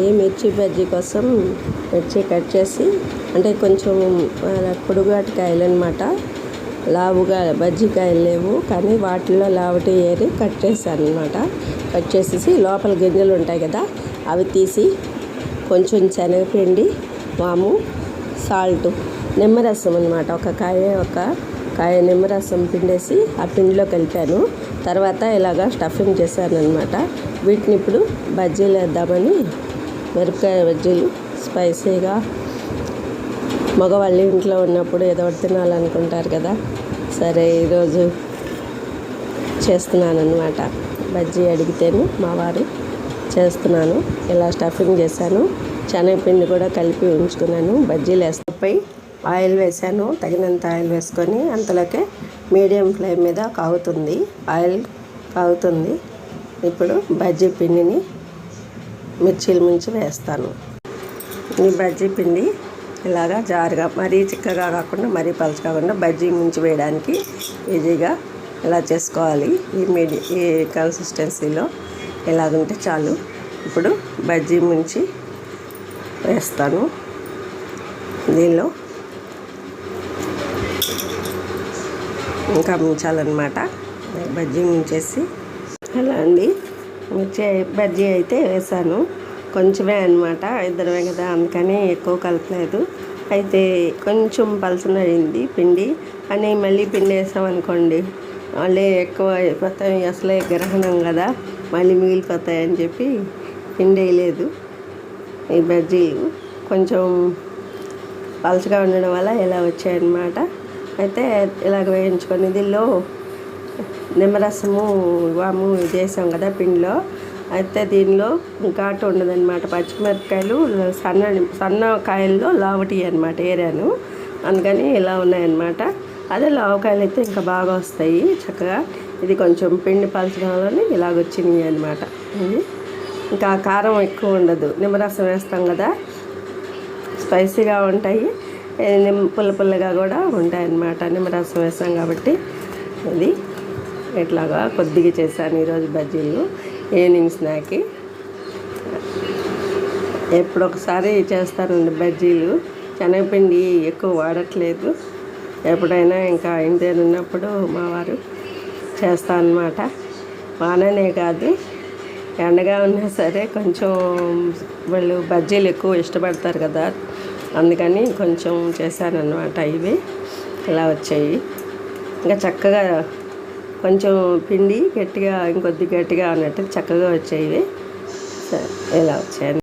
ఈ మిర్చి బజ్జీ కోసం మిర్చి కట్ చేసి, అంటే కొంచెం పొడుగాటి కాయలు అనమాట, లావుగా బజ్జీకాయలు లేవు కానీ వాటిల్లో లావుటి ఏరి కట్ చేశాను అనమాట. కట్ చేసేసి లోపల గింజలు ఉంటాయి కదా అవి తీసి, కొంచెం శనగపిండి, వాము, సాల్ట్, నిమ్మరసం అనమాట, ఒక కాయ నిమ్మరసం పిండేసి ఆ పిండిలో కలిపాను. తర్వాత ఇలాగా స్టఫింగ్ చేశాను అనమాట. వీటిని ఇప్పుడు బజ్జీలు వేద్దామని, మిరపకాయ బజ్జీలు స్పైసీగా, మగవాళ్ళు ఇంట్లో ఉన్నప్పుడు ఏదో ఒకటి తినాలనుకుంటారు కదా, సరే ఈరోజు చేస్తున్నాను అనమాట. బజ్జీ అడిగితేను మా వారు చేస్తున్నాను. ఇలా స్టఫింగ్ చేశాను. శనగపిండి కూడా కలిపి ఉంచుకున్నాను. బజ్జీలు వేస్తాపై ఆయిల్ వేసాను. తగినంత ఆయిల్ వేసుకొని అంతలోకే మీడియం ఫ్లేమ్ మీద ఆయిల్ కాగుతుంది. ఇప్పుడు బజ్జీ పిండిని మిర్చీల ముంచి వేస్తాను. ఈ బజ్జీ పిండి ఇలాగా జారుగా, మరీ చిక్కగా కాకుండా మరీ పలుచగా కాకుండా బజ్జీ ముంచి వేయడానికి ఈజీగా ఇలా చేసుకోవాలి. ఈ కన్సిస్టెన్సీలో ఇలాగుంటే చాలు. ఇప్పుడు బజ్జీ ముంచి వేస్తాను. దీనిలో ఇంకా ముంచాలన్నమాట. బజ్జీ ముంచేసి అలా అండి. బజ్జీ అయితే వేసాను, కొంచెమే అనమాట, ఇద్దరమే కదా, అందుకని ఎక్కువ కలపలేదు. అయితే కొంచెం పలసనయింది పిండి అని మళ్ళీ పిండి వేసామనుకోండి మళ్ళీ ఎక్కువ అయిపోతాయి, అసలే గ్రహణం కదా, మళ్ళీ మిగిలిపోతాయని చెప్పి పిండి వేయలేదు. ఈ బజ్జీలు కొంచెం పలచగా ఉండడం వల్ల ఇలా వచ్చాయన్నమాట. అయితే ఇలాగ వేయించుకొని దీనిలో నిమ్మరసము, వాము ఇది వేసాం కదా పిండిలో. అయితే దీనిలో ఘాటు ఉండదన్నమాట. పచ్చిమిరపకాయలు సన్న కాయల్లో లావుటి అనమాట ఏరాను, అందుకని ఇలా ఉన్నాయన్నమాట. అదే లావకాయలు అయితే ఇంకా బాగా వస్తాయి చక్కగా. ఇది కొంచెం పిండి పలచడంలోనే ఇలాగ వచ్చినాయి అనమాట. ఇంకా కారం ఎక్కువ ఉండదు, నిమ్మరసం వేస్తాం కదా, స్పైసీగా ఉంటాయి, పుల్లగా కూడా ఉంటాయి అన్నమాట. నిమ్మరసం వేస్తాం కాబట్టి ఇది ఇట్లాగా కొద్దిగా చేశాను ఈరోజు బజ్జీలు. ఈవినింగ్ స్నాక్కి ఎప్పుడొకసారి చేస్తానండి బజ్జీలు. శనగపిండి ఎక్కువ వాడట్లేదు, ఎప్పుడైనా ఇంకా ఇంటి ఉన్నప్పుడు మా వారు చేస్తా అన్నమాట. వాననే కాదు, ఎండగా ఉన్నా సరే కొంచెం వాళ్ళు బజ్జీలు ఎక్కువ ఇష్టపడతారు కదా, అందుకని కొంచెం చేశానన్నమాట. ఇవి ఇలా వచ్చాయి. ఇంకా చక్కగా కొంచెం పిండి గట్టిగా, ఇంకొద్ది గట్టిగా ఉన్నట్టు చక్కగా వచ్చాయి. ఇలా వచ్చాయి.